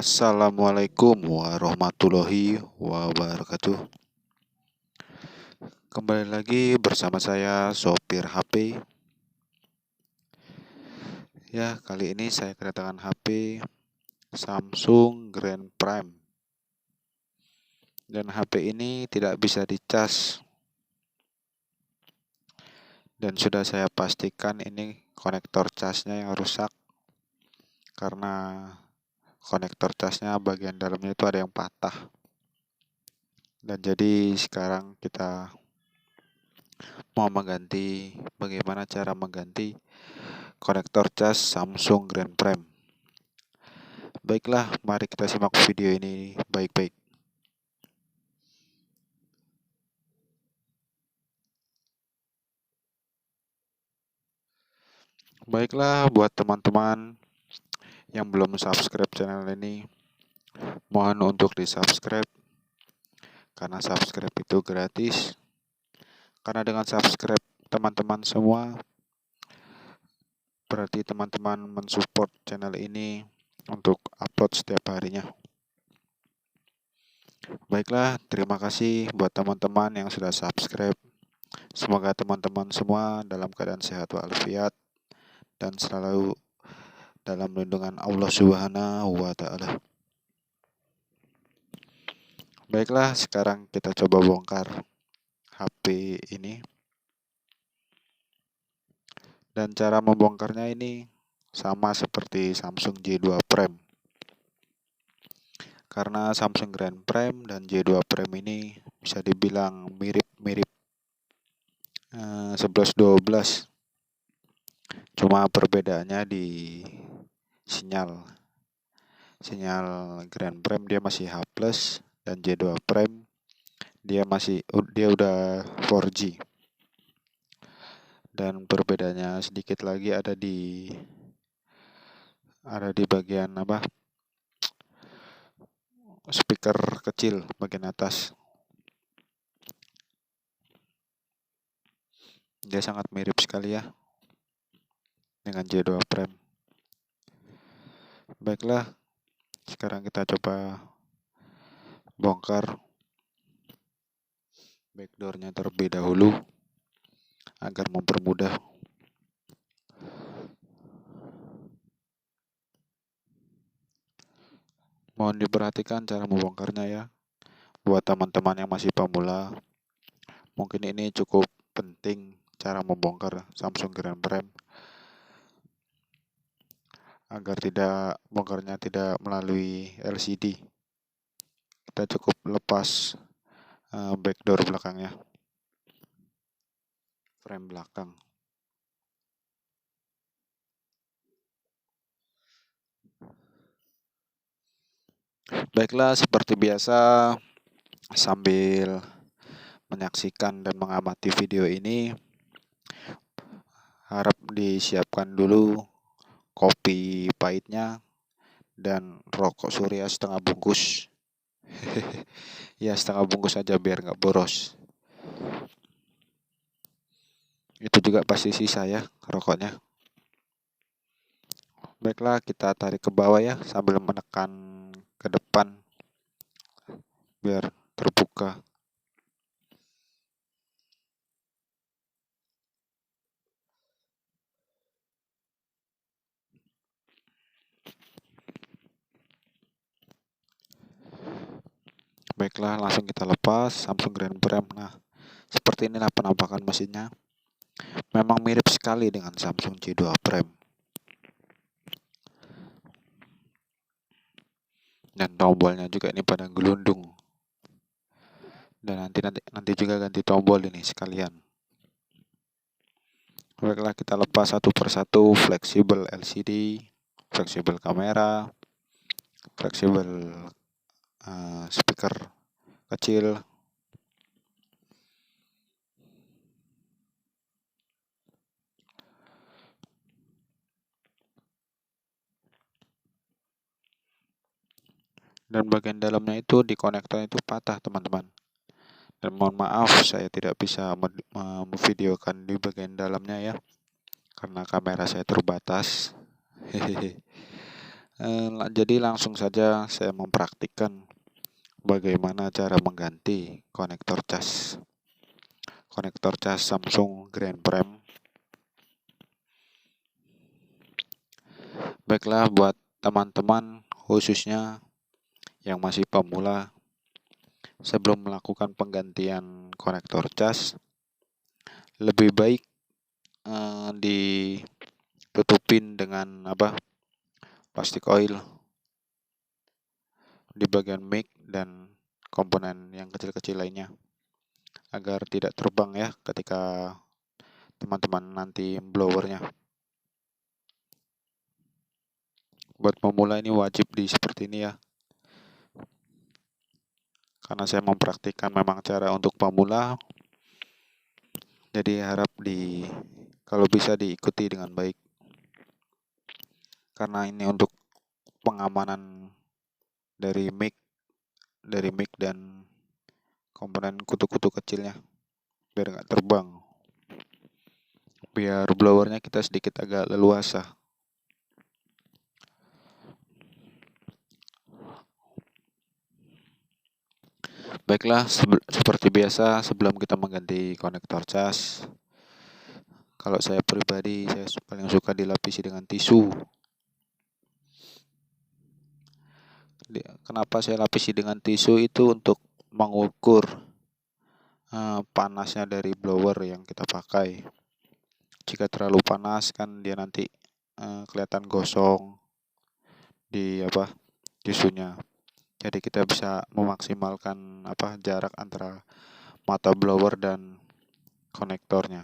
Assalamualaikum warahmatullahi wabarakatuh. Kembali lagi bersama saya Sopir HP. Ya, kali ini saya kedatangan HP Samsung Grand Prime. Dan HP ini tidak bisa dicas. Dan sudah saya pastikan ini konektor casnya yang rusak. Karena konektor casnya bagian dalamnya itu ada yang patah. Dan jadi sekarang kita mau mengganti, bagaimana cara mengganti konektor cas Samsung Grand Prime. Baiklah, mari kita simak video ini baik-baik. Baiklah, buat teman-teman yang belum subscribe channel ini, mohon untuk di-subscribe. Karena subscribe itu gratis. Karena dengan subscribe teman-teman semua, berarti teman-teman mensupport channel ini untuk upload setiap harinya. Baiklah, terima kasih buat teman-teman yang sudah subscribe. Semoga teman-teman semua dalam keadaan sehat walafiat dan selalu dalam lindungan Allah Subhanahu wa Ta'ala. Baiklah, sekarang kita coba bongkar HP ini. Dan cara membongkarnya ini sama seperti Samsung J2 Prime. Karena Samsung Grand Prime dan J2 Prime ini bisa dibilang mirip-mirip 11-12. Cuma perbedaannya di sinyal. Sinyal Grand Prime dia masih H+ dan J2 Prime dia udah 4G. Dan perbedaannya sedikit lagi ada di bagian speaker kecil bagian atas. Dia sangat mirip sekali ya dengan J2 Prime. Baiklah, sekarang kita coba bongkar backdoornya terlebih dahulu agar mempermudah. Mohon diperhatikan cara membongkarnya ya. Buat teman-teman yang masih pemula, mungkin ini cukup penting cara membongkar Samsung Grand Prime agar bongkarnya tidak melalui LCD. Kita cukup lepas backdoor belakangnya, frame belakang. Baiklah, seperti biasa, sambil menyaksikan dan mengamati video ini, harap disiapkan dulu kopi pahitnya dan rokok Surya setengah bungkus. Ya, setengah bungkus aja biar nggak boros. Itu juga pasti sisa ya rokoknya. Baiklah, kita tarik ke bawah ya sambil menekan ke depan biar terbuka. Baiklah, langsung kita lepas Samsung Grand Prime. Nah, seperti inilah penampakan mesinnya. Memang mirip sekali dengan Samsung J2 Prime. Dan tombolnya juga ini pada gelundung. Dan nanti juga ganti tombol ini sekalian. Baiklah, kita lepas satu persatu. Fleksibel LCD, fleksibel kamera, fleksibel speaker kecil. Dan bagian dalamnya itu di konektor itu patah teman-teman. Dan mohon maaf saya tidak bisa memvideokan di bagian dalamnya ya, karena kamera saya terbatas. Jadi langsung saja saya mempraktikkan bagaimana cara mengganti konektor cas Samsung Grand Prime. Baiklah, buat teman-teman khususnya yang masih pemula, sebelum melakukan penggantian konektor cas, lebih baik ditutupin dengan plastik oil di bagian mic dan komponen yang kecil-kecil lainnya, agar tidak terbang ya ketika teman-teman nanti blowernya. Buat pemula ini wajib seperti ini ya, karena saya mempraktikkan memang cara untuk pemula, jadi harap kalau bisa diikuti dengan baik, karena ini untuk pengamanan dari mic dan komponen kutu-kutu kecilnya, biar nggak terbang, biar blowernya kita sedikit agak leluasa. Baiklah, seperti biasa sebelum kita mengganti konektor cas, kalau saya pribadi saya paling suka dilapisi dengan tisu. Kenapa saya lapisi dengan tisu itu? Untuk mengukur panasnya dari blower yang kita pakai. Jika terlalu panas kan dia nanti kelihatan gosong di tisunya. Jadi kita bisa memaksimalkan jarak antara mata blower dan konektornya.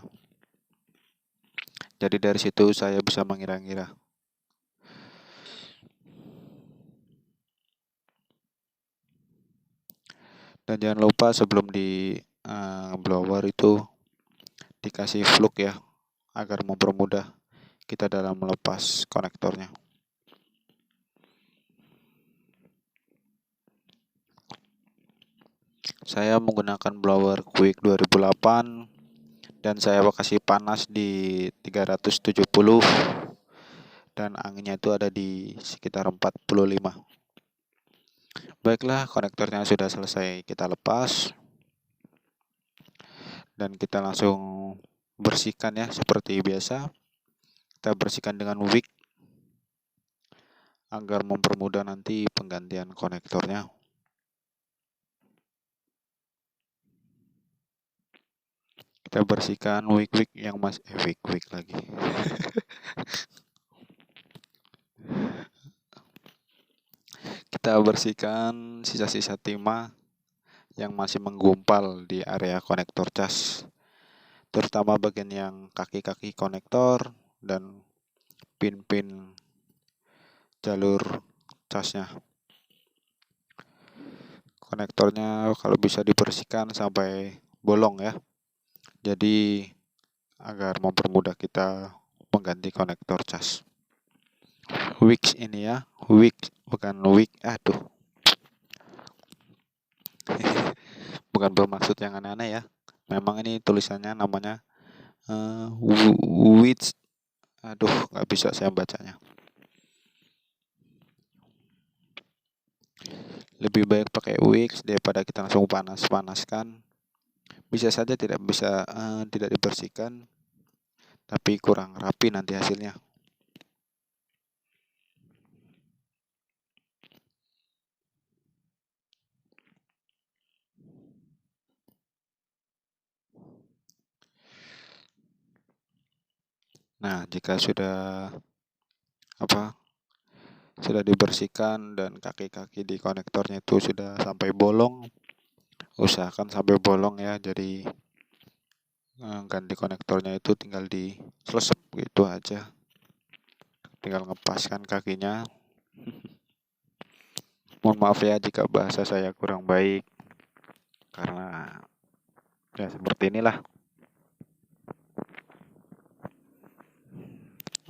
Jadi dari situ saya bisa mengira-ngira. Dan jangan lupa sebelum di blower itu dikasih fluk ya, agar mempermudah kita dalam melepas konektornya. Saya menggunakan blower Quick 2008 dan saya kasih panas di 370 dan anginnya itu ada di sekitar 45. Baiklah, konektornya sudah selesai kita lepas dan kita langsung bersihkan ya seperti biasa. Kita bersihkan dengan wick agar mempermudah nanti penggantian konektornya. Kita bersihkan wick yang masih wick lagi. Kita bersihkan sisa-sisa timah yang masih menggumpal di area konektor cas, terutama bagian yang kaki-kaki konektor dan pin-pin jalur casnya. Konektornya kalau bisa dibersihkan sampai bolong ya, jadi agar mempermudah kita mengganti konektor cas. Wick ini ya, wick bukan wick, bukan bermaksud yang aneh-aneh ya. Memang ini tulisannya namanya Wix. Nggak bisa saya bacanya. Lebih baik pakai Wix daripada kita langsung panaskan. Bisa saja tidak dibersihkan, tapi kurang rapi nanti hasilnya. Nah, jika sudah dibersihkan dan kaki-kaki di konektornya itu sudah sampai bolong, usahakan sampai bolong ya. Jadi ganti konektornya itu tinggal diselesep gitu aja, tinggal ngepaskan kakinya. Mohon maaf ya jika bahasa saya kurang baik, karena ya seperti inilah.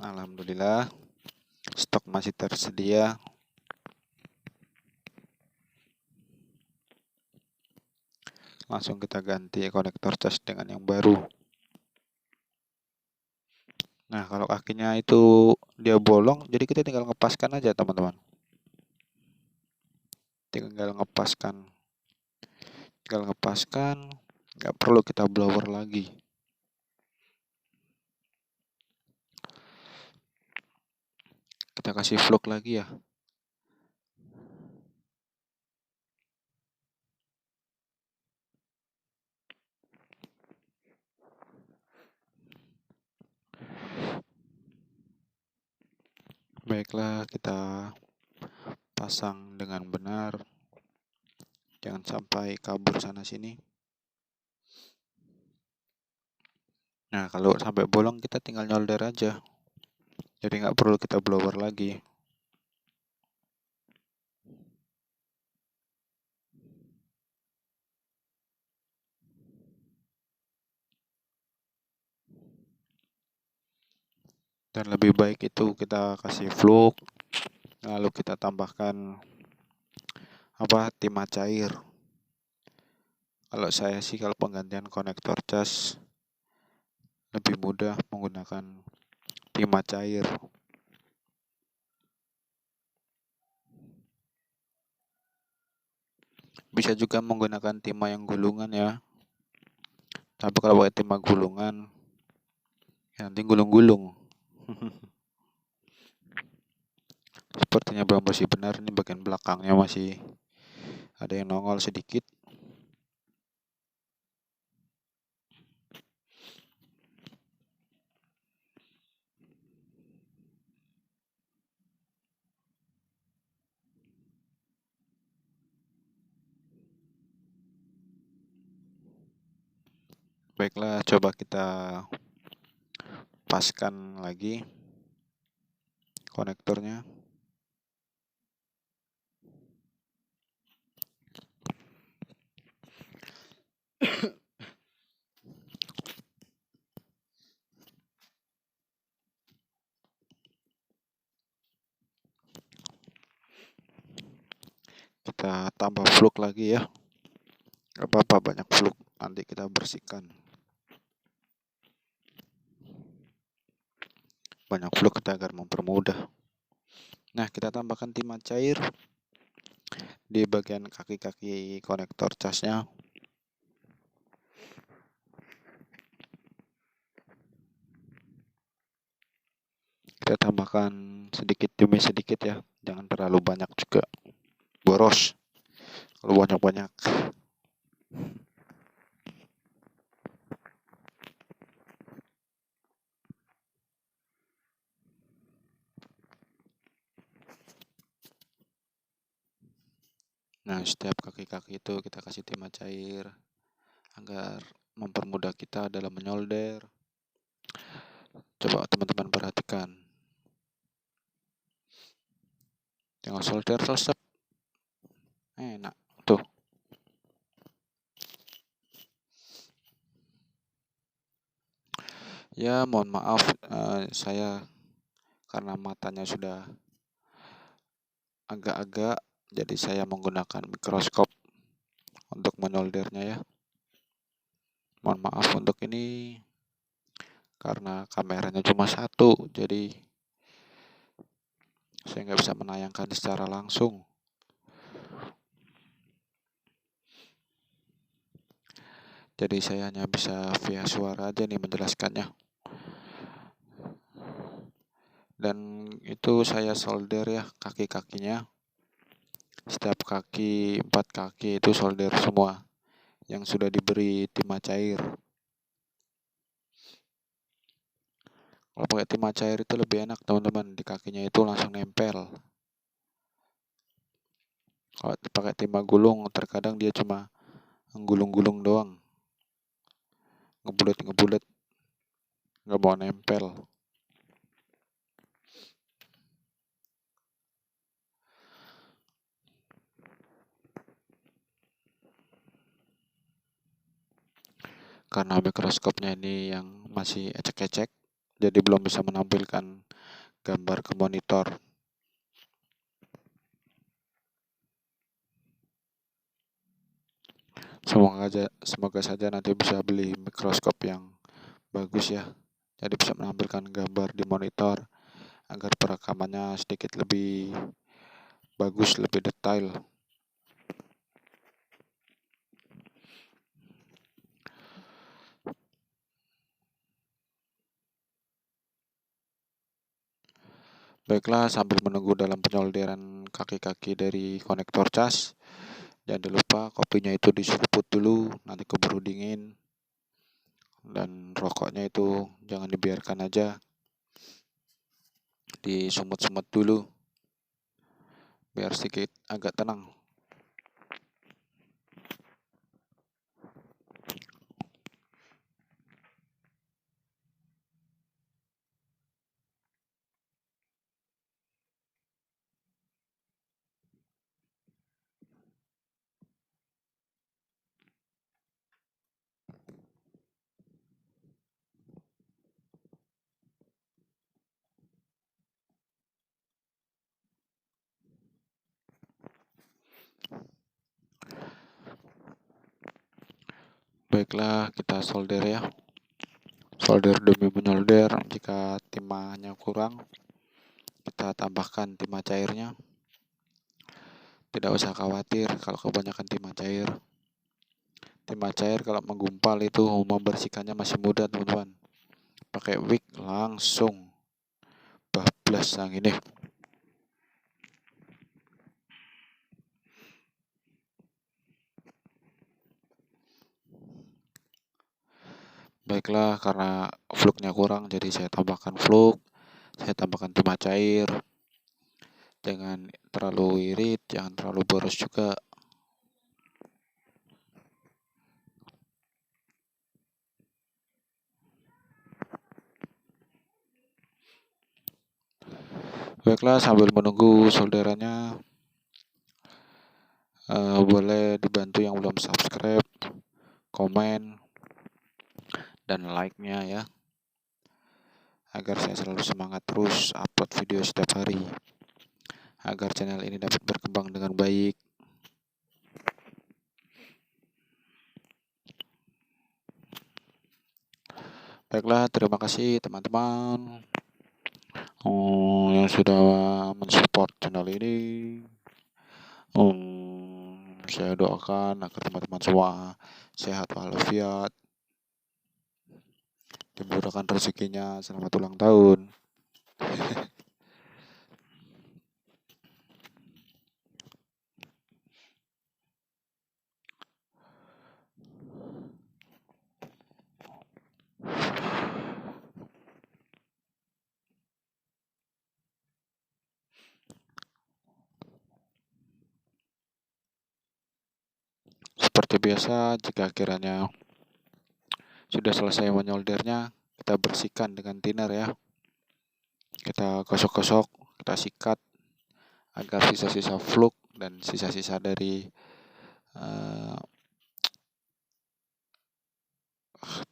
Alhamdulillah stok masih tersedia. Langsung kita ganti konektor cas dengan yang baru. Nah, kalau kakinya itu dia bolong, jadi kita tinggal ngepaskan aja teman-teman. Tinggal ngepaskan, nggak perlu kita blower lagi. Kita kasih vlog lagi ya. Baiklah, kita pasang dengan benar. Jangan sampai kabur sana sini. Nah, kalau sampai bolong kita tinggal nyolder aja. Jadi nggak perlu kita blower lagi. Dan lebih baik itu kita kasih fluk, lalu kita tambahkan timah cair. Kalau saya sih kalau penggantian konektor cas lebih mudah menggunakan timah cair. Bisa juga menggunakan timah yang gulungan ya. Tapi kalau pakai timah gulungan, ya nanti gulung-gulung. Sepertinya belum bersih benar, ini bagian belakangnya masih ada yang nongol sedikit. Baiklah, coba kita paskan lagi konektornya. Kita tambah fluk lagi ya. Gak apa-apa banyak fluk, nanti kita bersihkan. Banyak fluk kita agar mempermudah. Nah, kita tambahkan timah cair di bagian kaki-kaki konektor casnya. Kita tambahkan sedikit demi sedikit ya, jangan terlalu banyak juga, boros kalau banyak-banyak. Nah, setiap kaki-kaki itu kita kasih timah cair agar mempermudah kita dalam menyolder. Coba teman-teman perhatikan. Tinggal solder selesai. Enak tuh. Ya, mohon maaf saya karena matanya sudah agak-agak, jadi saya menggunakan mikroskop untuk menyoldernya ya. Mohon maaf untuk ini karena kameranya cuma satu, jadi saya nggak bisa menayangkan secara langsung. Jadi saya hanya bisa via suara aja nih menjelaskannya. Dan itu saya solder ya kaki-kakinya. Setiap kaki, 4 kaki itu solder semua yang sudah diberi timah cair. Kalau pakai timah cair itu lebih enak teman-teman, di kakinya itu langsung nempel. Kalau pakai timah gulung terkadang dia cuma gulung-gulung doang, ngebulet, nggak mau nempel. Karena mikroskopnya ini yang masih ecek-ecek, jadi belum bisa menampilkan gambar ke monitor. Semoga saja nanti bisa beli mikroskop yang bagus ya, jadi bisa menampilkan gambar di monitor agar perekamannya sedikit lebih bagus, lebih detail. Baiklah, sambil menunggu dalam penyolderan kaki-kaki dari konektor cas, jangan lupa kopinya itu diseruput dulu, nanti keburu dingin. Dan rokoknya itu jangan dibiarkan aja, disumut-sumut dulu biar sedikit agak tenang. Baiklah, kita solder ya. Solder demi menyolder. Jika timahnya kurang, kita tambahkan timah cairnya. Tidak usah khawatir kalau kebanyakan timah cair. Timah cair kalau menggumpal itu membersihkannya masih mudah, teman-teman. Pakai wick langsung bablas yang ini. Baiklah, karena fluknya kurang, jadi saya tambahkan fluk, saya tambahkan timah cair. Jangan terlalu irit, jangan terlalu boros juga. Baiklah, sambil menunggu solderannya, boleh dibantu yang belum subscribe, komen, dan like-nya ya, agar saya selalu semangat terus upload video setiap hari, agar channel ini dapat berkembang dengan baik. Baiklah, terima kasih teman-teman yang sudah mensupport channel ini. Saya doakan agar teman-teman semua sehat walafiat, dimudahkan rezekinya, selamat ulang tahun. Seperti biasa, jika kiranya sudah selesai menyoldernya, kita bersihkan dengan thinner ya. Kita gosok-gosok, kita sikat agar sisa-sisa fluk dan sisa-sisa dari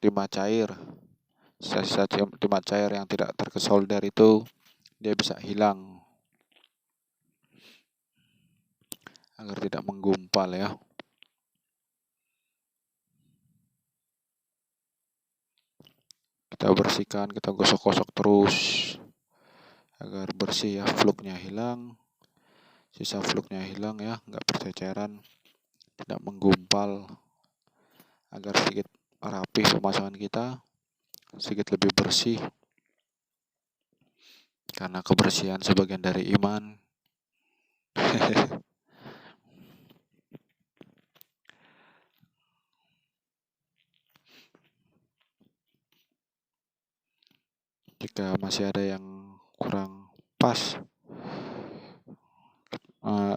timah cair, sisa-sisa timah cair yang tidak terkesolder itu dia bisa hilang agar tidak menggumpal ya. Kita bersihkan, kita gosok-gosok terus agar bersih ya, fluknya hilang, sisa fluknya hilang ya, nggak berceceran, tidak menggumpal, agar sedikit rapi pemasangan kita, sedikit lebih bersih, karena kebersihan sebagian dari iman. Jika masih ada yang kurang pas,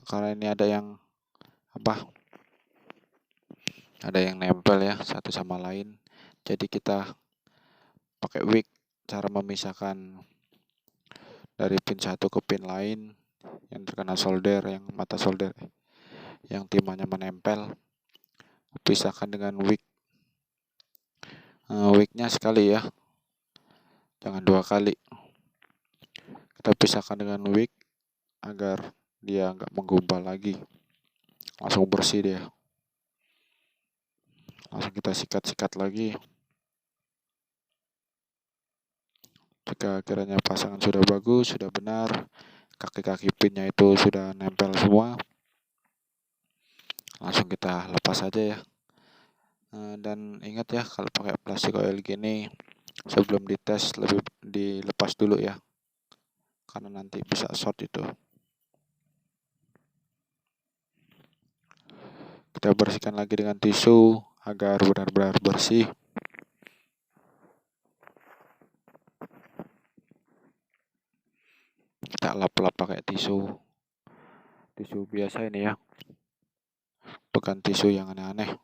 karena ini ada yang nempel ya satu sama lain, jadi kita pakai wick cara memisahkan dari pin satu ke pin lain yang terkena solder, yang mata solder, yang timahnya menempel, pisahkan dengan wick. Wicknya sekali ya, jangan 2 kali. Kita pisahkan dengan wick agar dia nggak menggumpal lagi, langsung bersih dia. Langsung kita sikat-sikat lagi Jika kiranya pasangan sudah bagus, sudah benar, kaki-kaki pinnya itu sudah nempel semua, langsung kita lepas aja ya. Dan ingat ya, kalau pakai plastik oil gini, sebelum dites lebih dilepas dulu ya, karena nanti bisa short itu. Kita bersihkan lagi dengan tisu agar benar-benar bersih. Kita lap-lap pakai tisu biasa ini ya, bukan tisu yang aneh-aneh.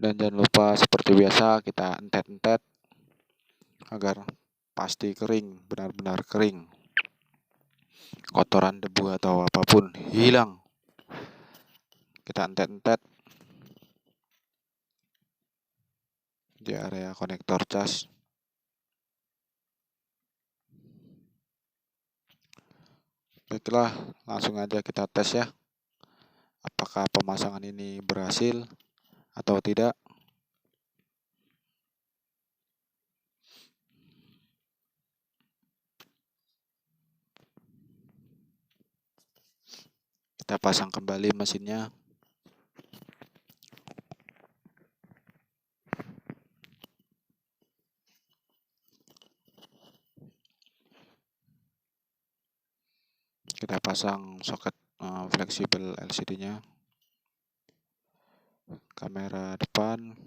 Dan jangan lupa seperti biasa kita entet-entet agar pasti kering, benar-benar kering. Kotoran, debu atau apapun hilang. Kita entet-entet di area konektor cas. Baiklah, langsung aja kita tes ya, apakah pemasangan ini berhasil atau tidak. Kita pasang kembali mesinnya. Kita pasang soket fleksibel LCD-nya. Kamera depan.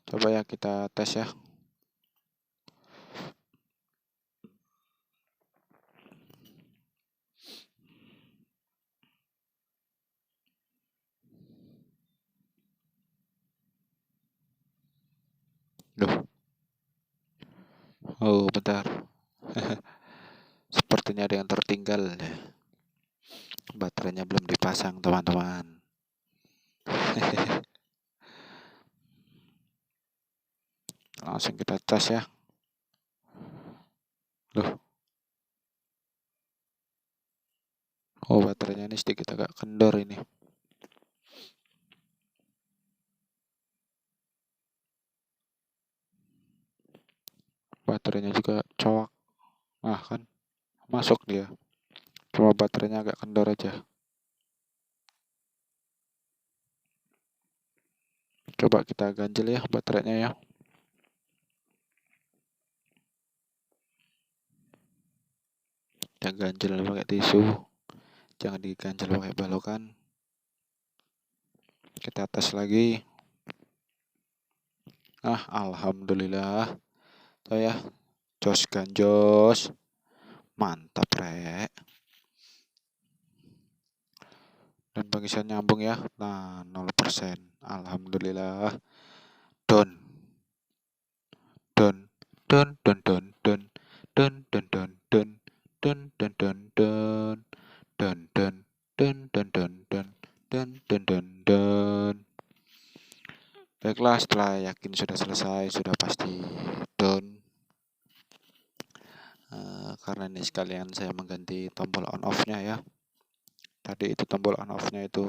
Coba ya kita tes ya. Duh. Oh, bentar. Sepertinya ada yang tertinggal. Baterainya belum dipasang, teman-teman. Langsung kita cas ya. Loh. Oh, baterainya ini sedikit agak kendor ini. Baterainya juga cowok. Nah kan, masuk dia. Cuma baterainya agak kendor aja. Coba kita ganjel ya baterainya ya. Kita ganjel pakai tisu. Jangan diganjel pakai balokan. Kita tes lagi. Alhamdulillah. Tuh ya, jos ganjos. Mantap, rek. Dan pengisian nyambung ya. Nah, 0%. Alhamdulillah. Don. Don. Don don don don. Don don don don. Don don don don. Don don don don don don. Don don don don. Baiklah, setelah yakin sudah selesai, sudah pasti don. Karena ini sekalian saya mengganti tombol on off-nya ya. Tadi itu tombol on off-nya itu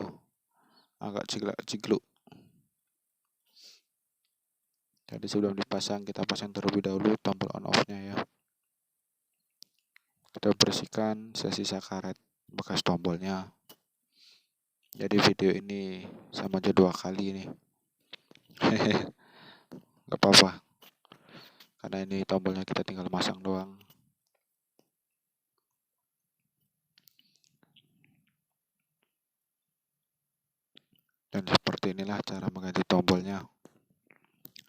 agak jigluk. Jadi sebelum dipasang, kita pasang terlebih dahulu tombol on off-nya ya. Kita bersihkan sisa karet bekas tombolnya. Jadi video ini sama aja 2 kali ini. Gak apa-apa. Karena ini tombolnya kita tinggal masang doang. Dan seperti inilah cara mengganti tombolnya.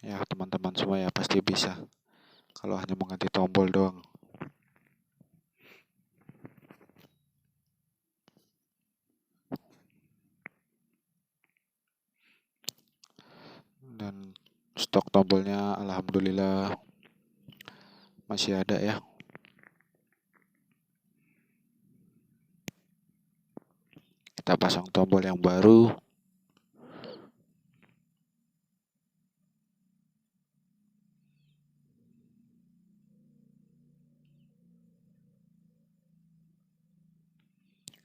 Ya teman-teman semua ya pasti bisa. Kalau hanya mengganti tombol doang. Dan stok tombolnya alhamdulillah masih ada ya. Kita pasang tombol yang baru.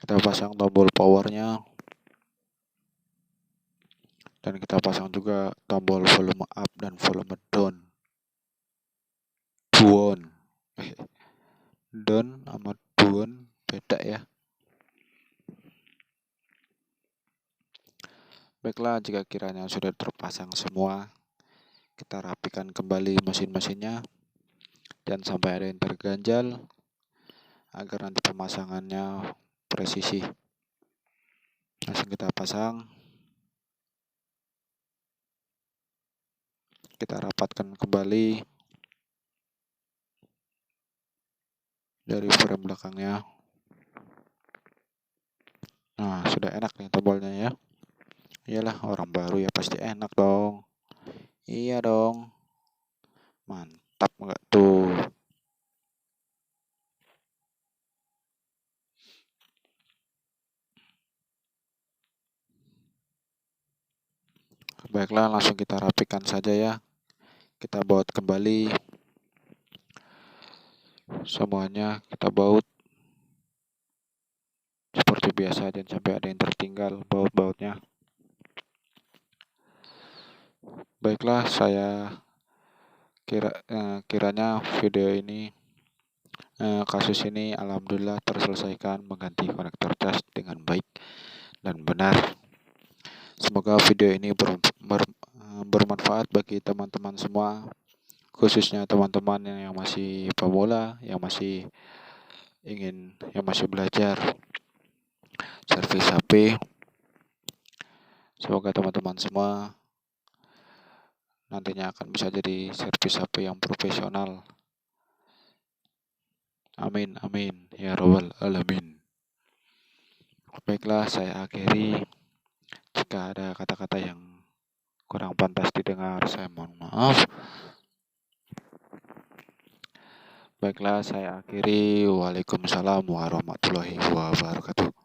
Kita pasang tombol powernya, dan kita pasang juga tombol volume up dan volume down. Down sama down beda ya. Baiklah, jika kiranya sudah terpasang semua, kita rapikan kembali mesin-mesinnya dan sampai ada yang terganjal agar nanti pemasangannya presisi. Langsung kita pasang, kita rapatkan kembali dari frame belakangnya. Nah, sudah enak nih tombolnya ya. Iyalah, orang baru ya pasti enak dong. Iya dong. Mantap nggak tuh? Baiklah, langsung kita rapikan saja ya. Kita baut kembali. Semuanya kita baut seperti biasa, dan sampai ada yang tertinggal baut-bautnya. Baiklah, saya kiranya video ini, kasus ini alhamdulillah terselesaikan, mengganti konektor cas dengan baik dan benar. Semoga video ini bermanfaat bagi teman-teman semua, khususnya teman-teman yang masih pemula, yang masih belajar servis HP. Semoga teman-teman semua nantinya akan bisa jadi servis HP yang profesional. Amin, amin, ya robbal alamin. Baiklah, saya akhiri. Jika ada kata-kata yang kurang pantas didengar, saya mohon maaf. Baiklah, saya akhiri. Waalaikumsalam warahmatullahi wabarakatuh.